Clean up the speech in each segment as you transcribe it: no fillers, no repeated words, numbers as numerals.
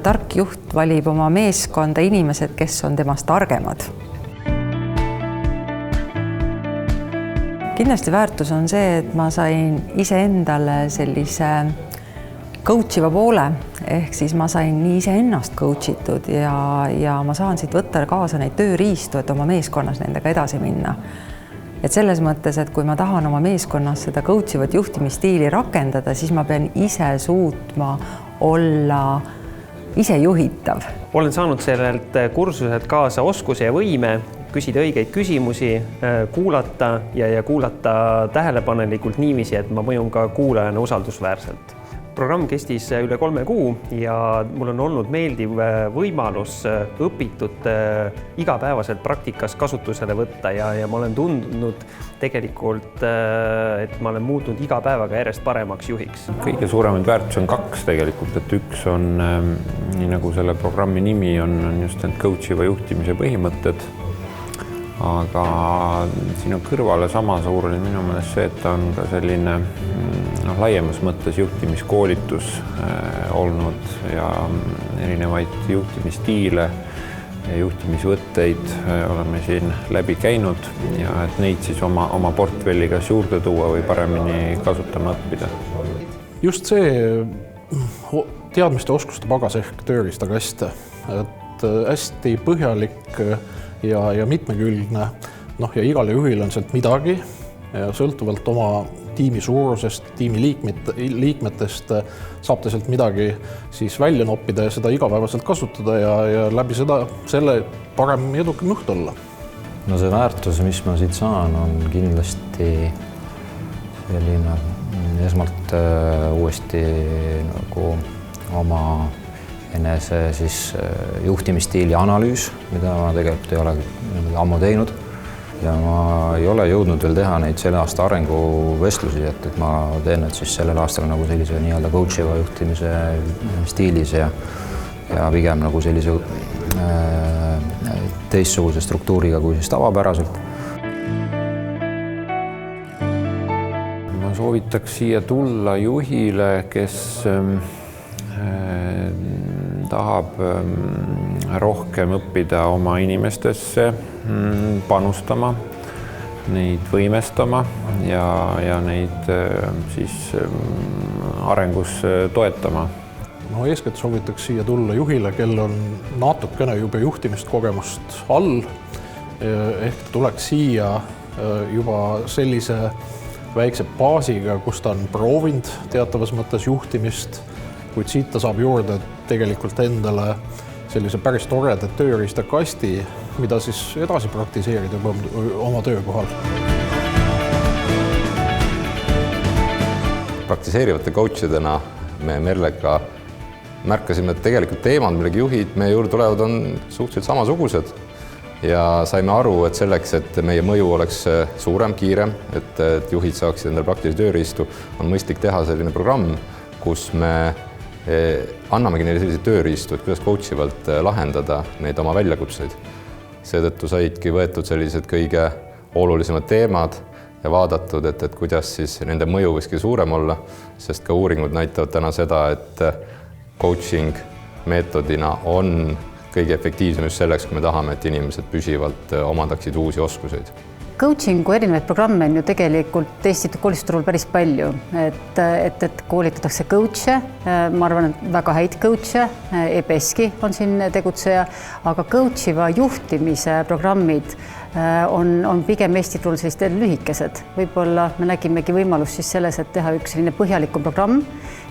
Tark juht valib oma meeskonda inimesed, kes on temast targemad. Kindlasti väärtus on see, et ma sain iseendale sellise coachiva poole, ehk siis ma sain nii iseennast coachitud ja ma saan siit võtta kaasa neid tööriistu, et oma meeskonnas nendega edasi minna. Et selles mõttes, et kui ma tahan oma meeskonnas seda coachivat juhtimisstiili rakendada, siis ma pean ise suutma olla ise juhitav. Olen saanud sellelt kursuselt kaasa oskuse ja võime küsida õigeid küsimusi, kuulata ja kuulata tähelepanelikult niiviisi, et ma mõjun ka kuulajana usaldusväärselt. Programm kestis üle 3 kuu ja mul on olnud meeldiv võimalus õpitud igapäevaselt praktikas kasutusele võtta ja ma olen tundnud tegelikult, et ma olen muutunud iga päevaga järjest paremaks juhiks. Kõige suuremaid väärtusi on 2 tegelikult, et üks on, nii nagu selle programmi nimi on just need coachiva juhtimise põhimõtted, aga siin on kõrvale sama suur oli minu meelest see, et ta on ka selline laiemas mõttes juhtimiskoolitus olnud ja erinevaid juhtimisstiile ja juhtimisvõtteid oleme siin läbi käinud ja et neid siis oma portfelli kas juurde tuua või paremini kasutama õppida. Just see teadmiste oskuste pagas ehk tööriistakast, et hästi põhjalik ja mitmekülgne, ja igale juhil on sealt midagi ja sõltuvalt oma tiimi suurusest, tiimi liikmetest saab ta sealt midagi siis välja noppida ja seda igapäevaselt kasutada ja läbi selle parem edukam juht olla. No see väärtus, mis ma siit saan, on kindlasti selline esmalt uuesti nagu oma enese siis juhtimisstiili analüüs, mida ma tegelikult ei ole ammu teinud ja ma ei ole jõudnud veel teha neid selle aasta arenguvestlusi, et ma teen need siis sellel aastal nagu sellise nii-öelda coachiva juhtimise stiilis ja pigem nagu sellise teistsuguse struktuuriga kui siis tavapäraselt. Ma soovitaks siia tulla juhile, kes tahab rohkem õppida oma inimestesse, panustama, neid võimestama ja neid siis arengus toetama. No eeskätt soovitaks siia tulla juhile, kel on natukene juba juhtimist kogemust all, ehk tuleks siia juba sellise väikse baasiga, kus ta on proovinud teatavas mõttes juhtimist, kuid siit ta saab juurde tegelikult endale sellise päris toreda tööriistakasti, mida siis edasi praktiseerida oma töökohal. Praktiseerivate coachidena me Merlega märkasime, et tegelikult teemad, millega juhid meie juurde tulevad, on suhteliselt samasugused ja saime aru, et selleks, et meie mõju oleks suurem, kiirem, et juhid saaksid endale praktilisi tööriistu, on mõistlik teha selline programm, kus me annamegi neile selliseid tööriistu, et kuidas coachivalt lahendada neid oma väljakutseid. Seetõttu saidki võetud sellised kõige olulisemad teemad ja vaadatud, et kuidas siis nende mõju võiski suurem olla, sest ka uuringud näitavad täna seda, et coaching meetodina on kõige efektiivsem just selleks, kui me tahame, et inimesed püsivalt omandaksid uusi oskuseid. Coachingu erinevaid programme on ju tegelikult Eesti koolitusturul päris palju, et koolitatakse coache, ma arvan, et väga häid coache, EBSki on siin tegutseja, aga coachiva juhtimise programmid on pigem Eesti turul sellised lühikesed. Võib-olla me nägimegi võimalust siis selles, et teha üks selline põhjalikum programm,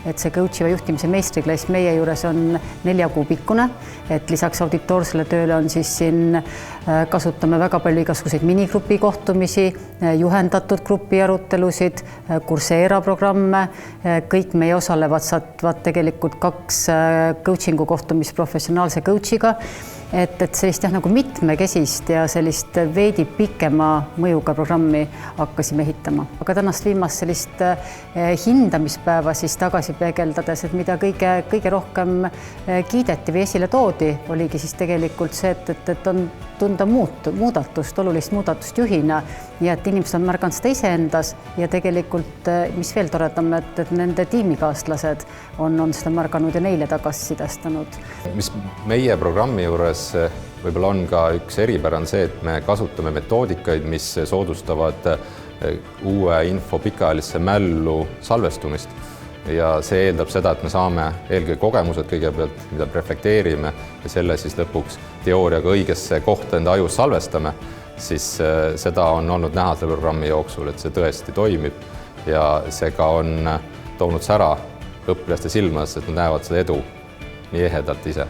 et see coachiva juhtimise meistriklass meie juures on 4 kuu pikkune, et lisaks auditoorsele tööle on siis siin kasutame väga palju igasuguseid minigrupi kohtumisi, juhendatud grupi arutelusid, Coursera programme, kõik meie osalevad saavad tegelikult 2 coachingu kohtumist professionaalse coachiga et sellist jah, nagu mitmekesist ja sellist veidi pikema mõjuga programmi hakkasime ehitama. Aga tänast viimast sellist hindamispäeva siis tagasi peegeldades, et mida kõige rohkem kiideti või esile toodi, oligi siis tegelikult see, et on tunda muudatust, olulist muudatust juhina ja et inimesed on märganud seda iseendas ja tegelikult, mis veel toredam, et nende tiimikaaslased on seda märganud ja neile tagasisidestanud. Mis meie programmi juures võib-olla on ka üks eripära on see, et me kasutame metoodikaid, mis soodustavad uue info pikaajalisse mällu salvestumist. Ja see eeldab seda, et me saame eelkõige kogemused kõigepealt, mida reflekteerime ja selle siis lõpuks teooriaga õigesse kohta enda ajus salvestame, siis seda on olnud näha selle programmi jooksul, et see tõesti toimib ja see ka on toonud sära õpilaste silmas, et nad näevad seda edu nii ehedalt ise.